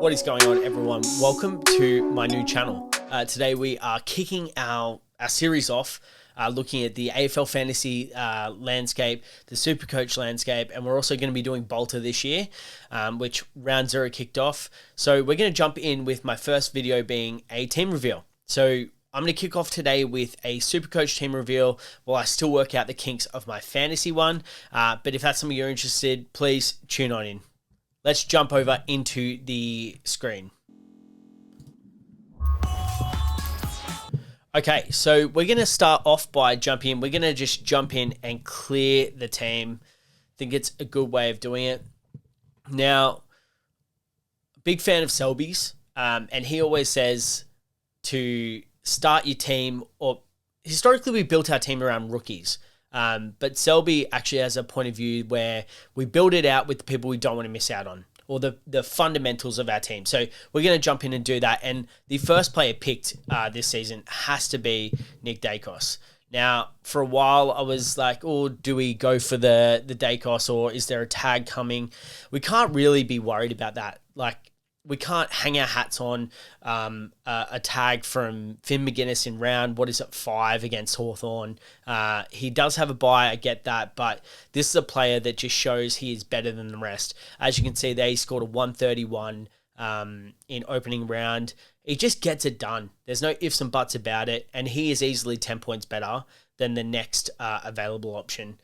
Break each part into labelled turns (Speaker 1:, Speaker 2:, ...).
Speaker 1: What is going on, everyone? Welcome to my new channel. Today we are kicking our series off, looking at the AFL Fantasy landscape, the SuperCoach landscape, and we're also going to be doing Bolter this year, which round 0 kicked off. So we're going to jump in with my first video being a team reveal. So I'm going to kick off today with a SuperCoach team reveal while I still work out the kinks of my fantasy one. But if that's something you're interested, please tune on in. Let's jump over into the screen. Okay, so we're going to start off by jumping in. We're going to just jump in and clear the team. I think it's a good way of doing it. Now, big fan of Selby's, and he always says to start your team, or historically we built our team around rookies. But Selby actually has a point of view where we build it out with the people we don't want to miss out on, or the fundamentals of our team. So we're going to jump in and do that. And the first player picked this season has to be Nick Dacos. Now, for a while, I was like, oh, do we go for the Dacos, or is there a tag coming? We can't really be worried about that. Like, we can't hang our hats on a tag from Finn McGuinness in round, 5 against Hawthorn. He does have a bye, I get that, but this is a player that just shows he is better than the rest. As you can see, they scored a 131 in opening round. He just gets it done. There's no ifs and buts about it, and he is easily 10 points better than the next available option.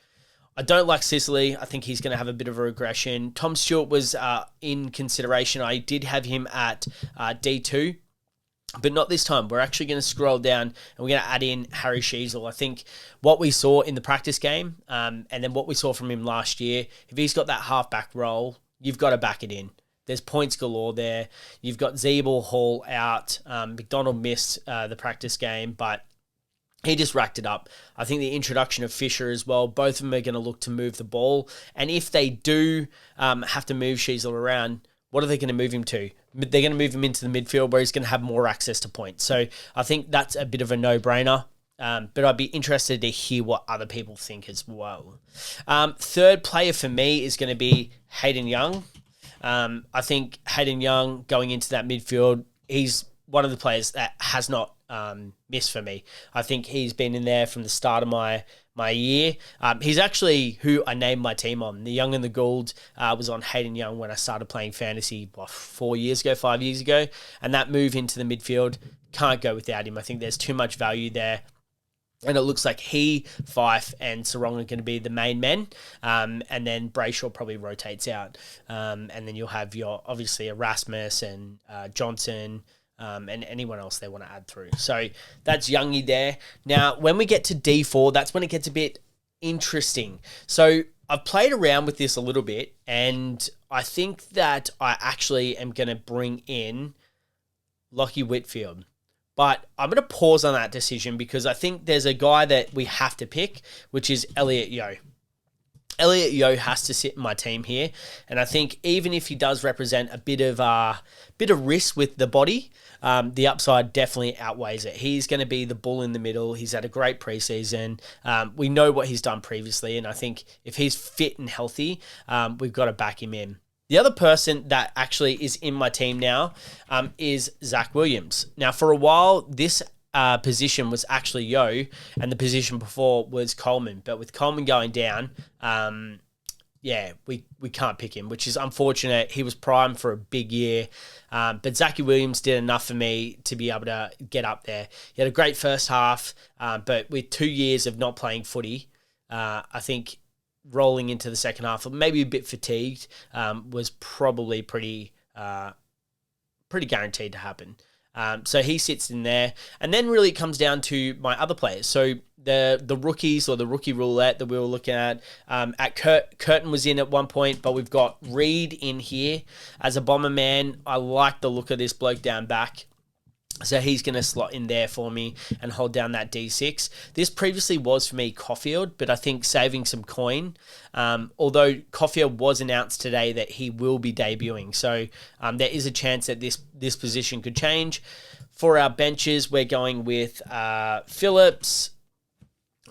Speaker 1: I don't like Sicily. I think he's going to have a bit of a regression. Tom Stewart was in consideration. I did have him at D2, but not this time. We're actually going to scroll down and we're going to add in Harry Sheezel. I think what we saw in the practice game and then what we saw from him last year, if he's got that halfback role, you've got to back it in. There's points galore there. You've got Zeeble, Hall out. McDonald missed the practice game, but he just racked it up. I think the introduction of Fisher as well, both of them are going to look to move the ball. And if they do have to move Sheezel around, what are they going to move him to? They're going to move him into the midfield where he's going to have more access to points. So I think that's a bit of a no-brainer. But I'd be interested to hear what other people think as well. Third player for me is going to be Hayden Young. I think Hayden Young going into that midfield, he's one of the players that has not missed for me. I think he's been in there from the start of my year. He's actually who I named my team on. The Young and the Gould was on Hayden Young when I started playing fantasy 5 years ago. And that move into the midfield, can't go without him. I think there's too much value there. And it looks like he, Fife, and Sarong are going to be the main men. And then Brayshaw probably rotates out. And then you'll have obviously Erasmus and Johnson, and anyone else they want to add through. So that's Youngie there. Now, when we get to D4, that's when it gets a bit interesting. So I've played around with this a little bit, and I think that I actually am going to bring in Lockie Whitfield. But I'm going to pause on that decision because I think there's a guy that we have to pick, which is Elliot Yeo. Elliot Yeo has to sit in my team here, and I think even if he does represent a bit of risk with the body, the upside definitely outweighs it. He's going to be the bull in the middle. He's had a great preseason. We know what he's done previously, and I think if he's fit and healthy, we've got to back him in. The other person that actually is in my team now is Zach Williams. Now, for a while, this position was actually Yo, and the position before was Coleman. But with Coleman going down, we can't pick him, which is unfortunate. He was primed for a big year, but Zachy Williams did enough for me to be able to get up there. He had a great first half, but with 2 years of not playing footy, I think rolling into the second half, maybe a bit fatigued, was probably pretty guaranteed to happen. So he sits in there. And then really it comes down to my other players. So the rookies, or the rookie roulette that we were looking at Curtin was in at one point, but we've got Reed in here as a bomber man. I like the look of this bloke down back. So he's going to slot in there for me and hold down that D6. This previously was for me Caulfield, but I think saving some coin, although Caulfield was announced today that he will be debuting. So there is a chance that this position could change. For our benches, we're going with Phillips,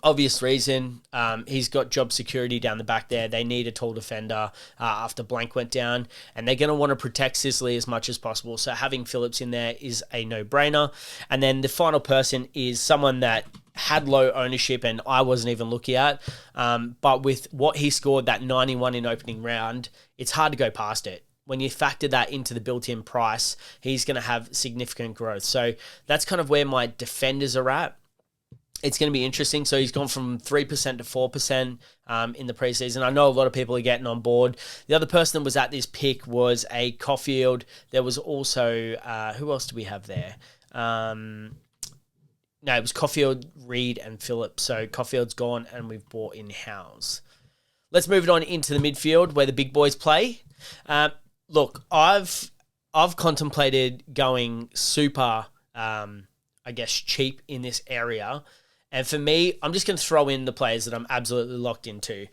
Speaker 1: obvious reason. He's got job security down the back there. They need a tall defender after Blank went down, and they're going to want to protect Sicily as much as possible. So having Phillips in there is a no-brainer. And then the final person is someone that had low ownership and I wasn't even looking at. But with what he scored, that 91 in opening round, it's hard to go past it. When you factor that into the built-in price, he's going to have significant growth. So that's kind of where my defenders are at. It's going to be interesting. So he's gone from 3% to 4% in the preseason. I know a lot of people are getting on board. The other person that was at this pick was a Caulfield. There was also, who else do we have there? No, it was Caulfield, Reed, and Phillips. So Caulfield's gone, and we've brought in Howes. Let's move it on into the midfield where the big boys play. Look, I've contemplated going super, cheap in this area. And for me, I'm just going to throw in the players that I'm absolutely locked into.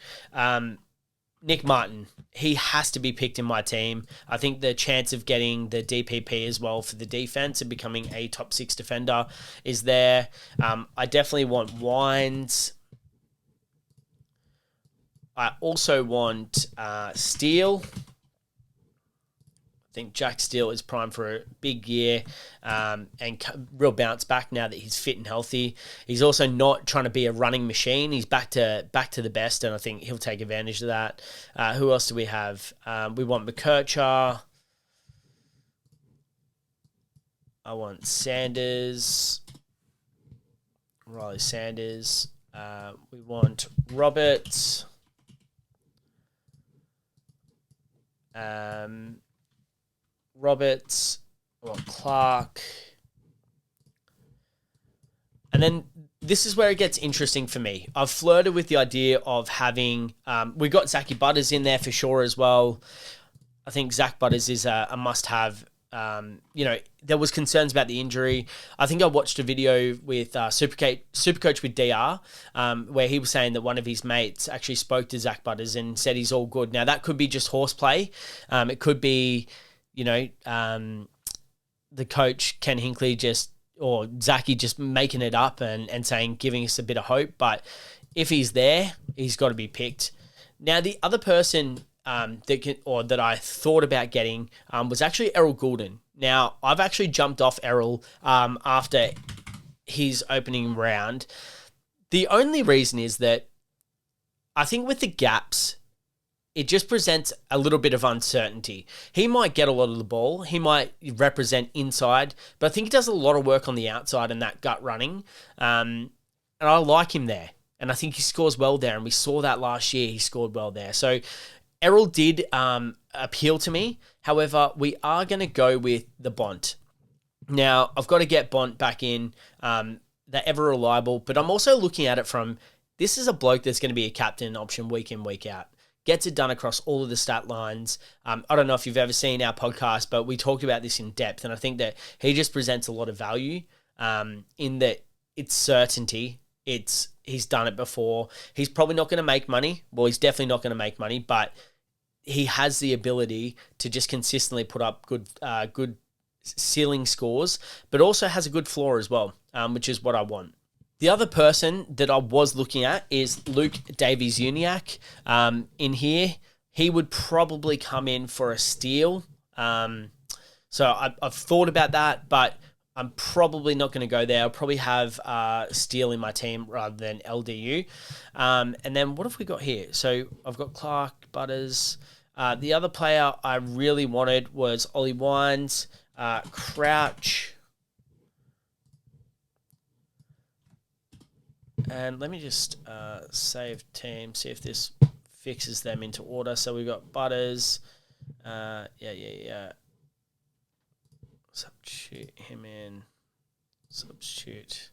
Speaker 1: Nick Martin, he has to be picked in my team. I think the chance of getting the DPP as well for the defense and becoming a top 6 defender is there. I definitely want Wines. I also want Steele. I think Jack Steele is primed for a big year and real bounce back now that he's fit and healthy. He's also not trying to be a running machine. He's back to the best, and I think he'll take advantage of that. Who else do we have? We want McKercher. I want Sanders. Riley Sanders. We want Roberts. Roberts, I want Clark. And then this is where it gets interesting for me. I've flirted with the idea of having, we got Zachy Butters in there for sure as well. I think Zach Butters is a must-have. There was concerns about the injury. I think I watched a video with SuperCoach with DR, where he was saying that one of his mates actually spoke to Zach Butters and said he's all good. Now, that could be just horseplay. It could be, the coach, Ken Hinkley, or Zachy just making it up and saying, giving us a bit of hope. But if he's there, he's got to be picked. Now, the other person that I thought about getting was actually Errol Goulden. Now, I've actually jumped off Errol after his opening round. The only reason is that I think with the gaps, it just presents a little bit of uncertainty. He might get a lot of the ball. He might represent inside, but I think he does a lot of work on the outside and that gut running. And I like him there. And I think he scores well there. And we saw that last year. He scored well there. So Errol did appeal to me. However, we are going to go with the Bont. Now, I've got to get Bont back in. They're ever reliable. But I'm also looking at it from, this is a bloke that's going to be a captain option week in, week out. Gets it done across all of the stat lines. I don't know if you've ever seen our podcast, but we talked about this in depth. And I think that he just presents a lot of value in that it's certainty. He's done it before. He's probably not going to make money. Well, he's definitely not going to make money, but he has the ability to just consistently put up good ceiling scores, but also has a good floor as well, which is what I want. The other person that I was looking at is Luke Davies-Uniacke in here. He would probably come in for a steal. So I've thought about that, but I'm probably not going to go there. I'll probably have Steele in my team rather than LDU. And then what have we got here? So I've got Clark, Butters. The other player I really wanted was Ollie Wines, Crouch. And let me just save team, see if this fixes them into order. So we've got Butters. Substitute him in. Substitute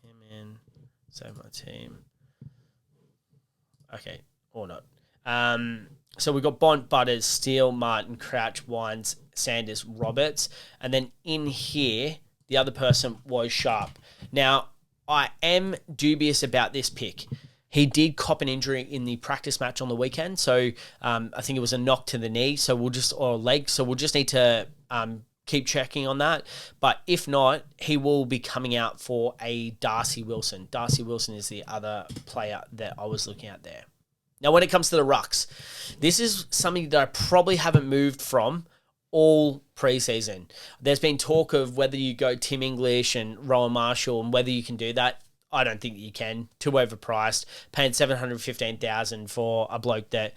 Speaker 1: him in. Save my team. Okay, or not. So we've got Bont, Butters, Steele, Martin, Crouch, Wines, Sanders, Roberts. And then in here, the other person was Sharp. Now, I am dubious about this pick. He did cop an injury in the practice match on the weekend, so I think it was a knock to the knee, or leg. So we'll just need to keep checking on that. But if not, he will be coming out for a Darcy Wilson. Darcy Wilson is the other player that I was looking at there. Now, when it comes to the rucks, this is something that I probably haven't moved from all preseason. There's been talk of whether you go Tim English and Rowan Marshall and whether you can do that. I don't think that you can. Too overpriced. Paying $715,000 for a bloke that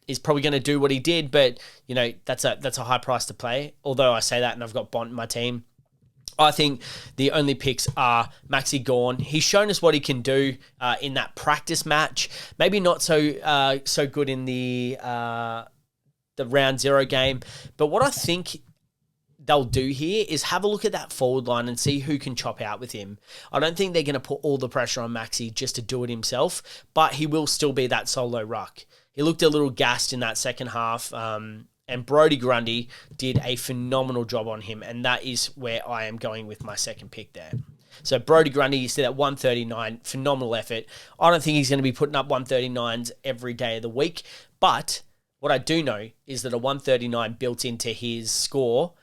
Speaker 1: is probably going to do what he did, but that's a high price to pay. Although I say that, and I've got Bont in my team. I think the only picks are Maxi Gawn. He's shown us what he can do in that practice match. Maybe not so good in the round 0 game, but what I think they'll do here is have a look at that forward line and see who can chop out with him. I don't think they're going to put all the pressure on Maxi just to do it himself, but he will still be that solo ruck. He looked a little gassed in that second half, and Brodie Grundy did a phenomenal job on him, and that is where I am going with my second pick there. So Brodie Grundy, you see that 139, phenomenal effort. I don't think he's going to be putting up 139s every day of the week, but what I do know is that a 139 built into his score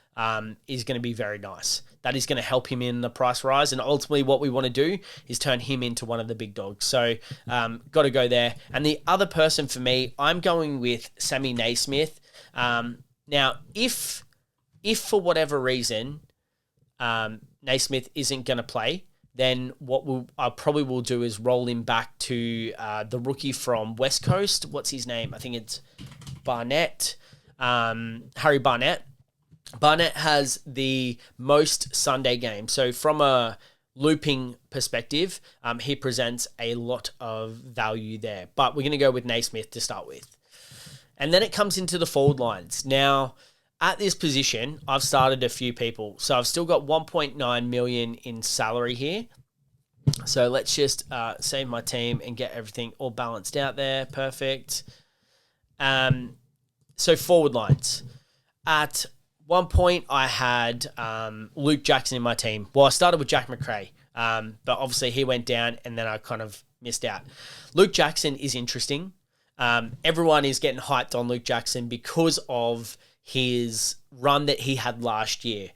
Speaker 1: is going to be very nice. That is going to help him in the price rise, and ultimately what we want to do is turn him into one of the big dogs. So got to go there. And the other person for me, I'm going with Sammy Naismith. Now, if for whatever reason Naismith isn't going to play, then what I probably will do is roll him back to the rookie from West Coast. What's his name? I think it's Barnett, Harry Barnett. Barnett has the most Sunday games. So from a looping perspective, he presents a lot of value there. But we're going to go with Naismith to start with. And then it comes into the forward lines. Now, at this position, I've started a few people. So I've still got 1.9 million in salary here. So let's just save my team and get everything all balanced out there. Perfect. So forward lines. At one point, I had Luke Jackson in my team. Well, I started with Jack McRae, but obviously he went down and then I kind of missed out. Luke Jackson is interesting. Everyone is getting hyped on Luke Jackson because of his run that he had last year.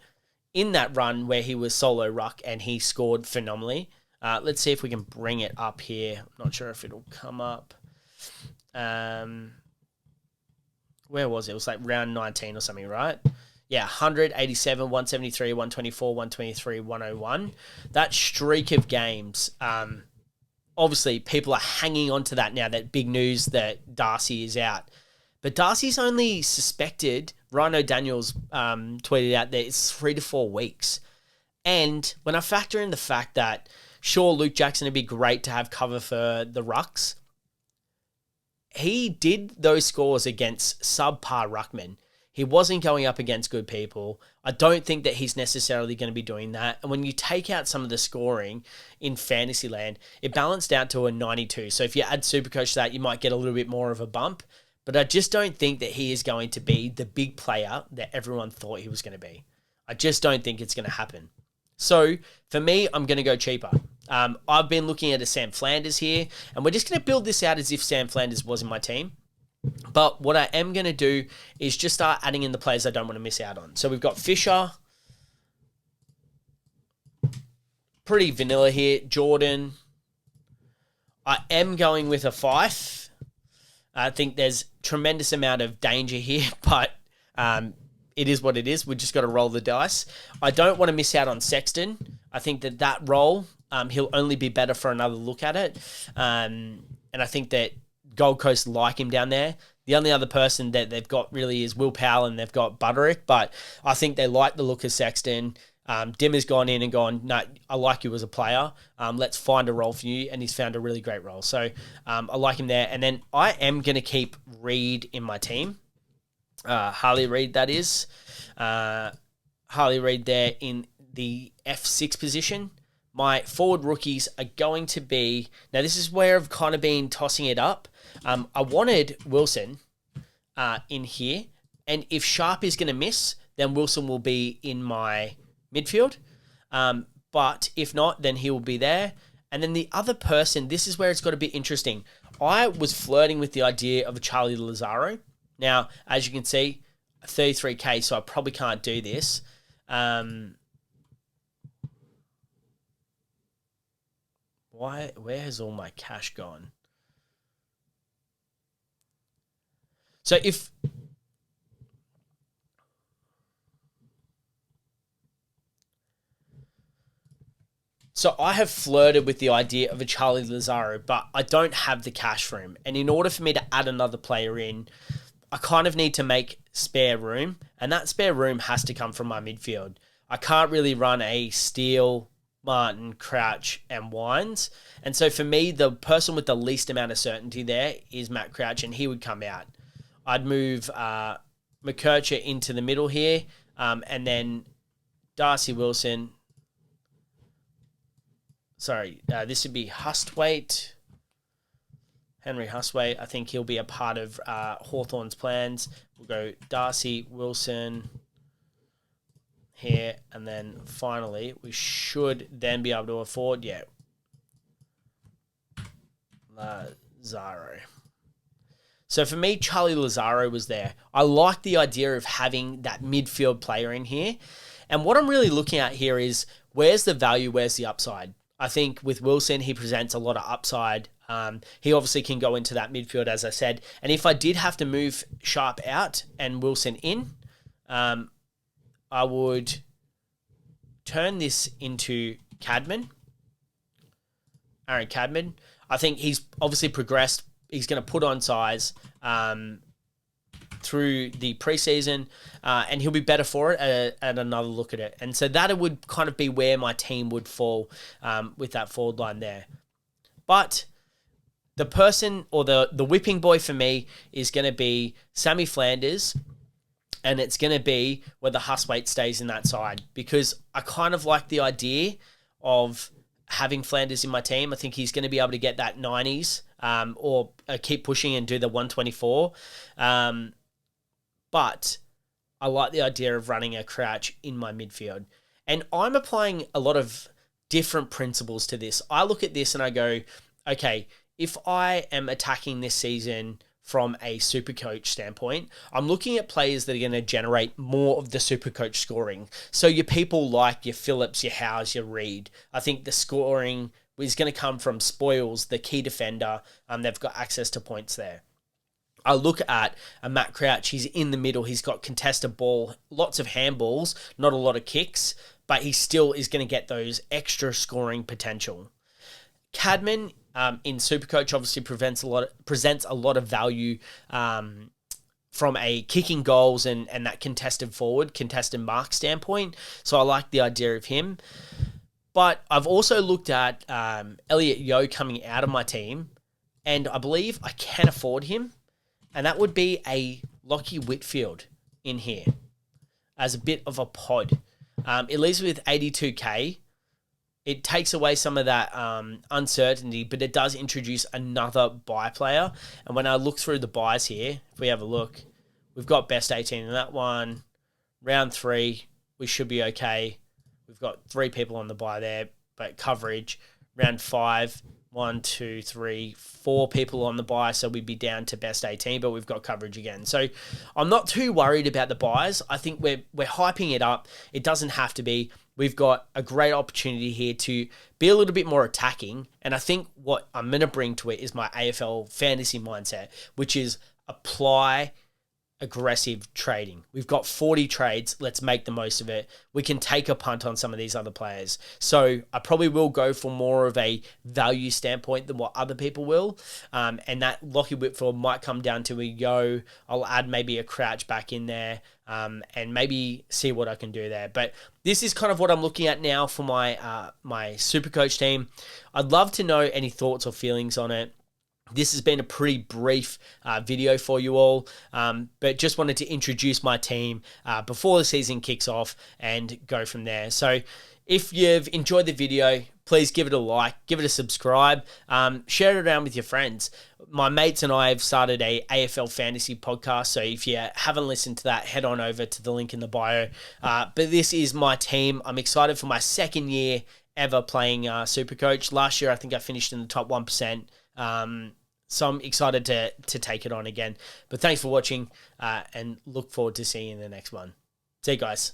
Speaker 1: In that run where he was solo ruck and he scored phenomenally. Let's see if we can bring it up here. I'm not sure if it'll come up. Where was it? It was like round 19 or something, right? Yeah, 187, 173, 124, 123, 101. That streak of games, obviously people are hanging on to that now, that big news that Darcy is out. But Darcy's only suspected, Rhino Daniels tweeted out that it's 3 to 4 weeks. And when I factor in the fact that, sure, Luke Jackson would be great to have cover for the rucks, he did those scores against subpar ruckmen. He wasn't going up against good people. I don't think that he's necessarily going to be doing that. And when you take out some of the scoring in Fantasyland, it balanced out to a 92. So if you add SuperCoach to that, you might get a little bit more of a bump. But I just don't think that he is going to be the big player that everyone thought he was going to be. I just don't think it's going to happen. So for me, I'm going to go cheaper. I've been looking at a Sam Flanders here, and we're just going to build this out as if Sam Flanders was in my team. But what I am going to do is just start adding in the players I don't want to miss out on. So we've got Fisher. Pretty vanilla here. Jordan. I am going with a Fife. I think there's tremendous amount of danger here, but it is what it is. We've just got to roll the dice. I don't want to miss out on Sexton. I think that role, he'll only be better for another look at it. And I think that Gold Coast like him down there. The only other person that they've got really is Will Powell, and they've got Butterick, but I think they like the look of Sexton. Dimmer's gone in and gone, no, I like you as a player. Let's find a role for you, and he's found a really great role. So I like him there. And then I am going to keep Reed in my team. Harley Reid, that is. Harley Reid there in the F6 position. My forward rookies are going to be... Now, this is where I've kind of been tossing it up. I wanted Wilson in here. And if Sharp is going to miss, then Wilson will be in my midfield. But if not, then he will be there. And then the other person, this is where it's got to be interesting. I was flirting with the idea of a Charlie Lazaro. Now, as you can see, 33K, so I probably can't do this. Where has all my cash gone? So So I have flirted with the idea of a Charlie Lazaro, but I don't have the cash for him. And in order for me to add another player in, I kind of need to make spare room, and that spare room has to come from my midfield. I can't really run a Steele, Martin, Crouch, and Wines. And so for me, the person with the least amount of certainty there is Matt Crouch, and he would come out. I'd move McKercher into the middle here, and then Darcy Wilson. Sorry, this would be Hustwaite. Henry Hustwaite. I think he'll be a part of Hawthorn's plans. We'll go Darcy Wilson here, and then finally we should then be able to afford, Lazaro. So for me, Charlie Lazaro was there. I like the idea of having that midfield player in here. And what I'm really looking at here is where's the value, where's the upside? I think with Wilson, he presents a lot of upside. He obviously can go into that midfield, as I said. And if I did have to move Sharp out and Wilson in, I would turn this into Cadman. Aaron Cadman. I think he's obviously progressed. He's going to put on size through the preseason, and he'll be better for it at another look at it. And so that would kind of be where my team would fall with that forward line there. But the person or the whipping boy for me is going to be Sammy Flanders, and it's going to be whether Hustwaite stays in that side, because I kind of like the idea of having Flanders in my team. I think he's going to be able to get that 90s or keep pushing and do the 124. But I like the idea of running a Crouch in my midfield. And I'm applying a lot of different principles to this. I look at this and I go, okay, if I am attacking this season from a SuperCoach standpoint, I'm looking at players that are going to generate more of the SuperCoach scoring. So your people like your Phillips, your Howes, your Reed. I think the scoring is going to come from Spoils, the key defender. They've got access to points there. I look at a Matt Crouch. He's in the middle. He's got contested ball, lots of handballs, not a lot of kicks, but he still is going to get those extra scoring potential. Cadman in SuperCoach obviously presents a lot of value from a kicking goals and that contested mark standpoint. So I like the idea of him. But I've also looked at Elliot Yeo coming out of my team, and I believe I can afford him. And that would be a Lockie Whitfield in here as a bit of a pod. It leaves me with 82K. It takes away some of that uncertainty, but it does introduce another buy player. And when I look through the buys here, if we have a look, we've got best 18 in that one. Round 3, we should be okay. We've got 3 people on the buy there, but coverage. Round 5, 1, 2, 3, 4 people on the buy, so we'd be down to best 18, but we've got coverage again. So I'm not too worried about the buys. I think we're hyping it up. It doesn't have to be. We've got a great opportunity here to be a little bit more attacking, and I think what I'm going to bring to it is my AFL fantasy mindset, which is apply aggressive trading. We've got 40 trades. Let's make the most of it. We can take a punt on some of these other players. So I probably will go for more of a value standpoint than what other people will. And that Lockie Whitfield might come down to a Yo. I'll add maybe a Crouch back in there and maybe see what I can do there. But this is kind of what I'm looking at now for my my SuperCoach team. I'd love to know any thoughts or feelings on it. This has been a pretty brief video for you all, but just wanted to introduce my team before the season kicks off and go from there. So if you've enjoyed the video, please give it a like, give it a subscribe, share it around with your friends. My mates and I have started a AFL Fantasy podcast, so if you haven't listened to that, head on over to the link in the bio. But this is my team. I'm excited for my second year ever playing SuperCoach. Last year, I think I finished in the top 1%. So I'm excited to take it on again. But thanks for watching and look forward to seeing you in the next one. See you guys.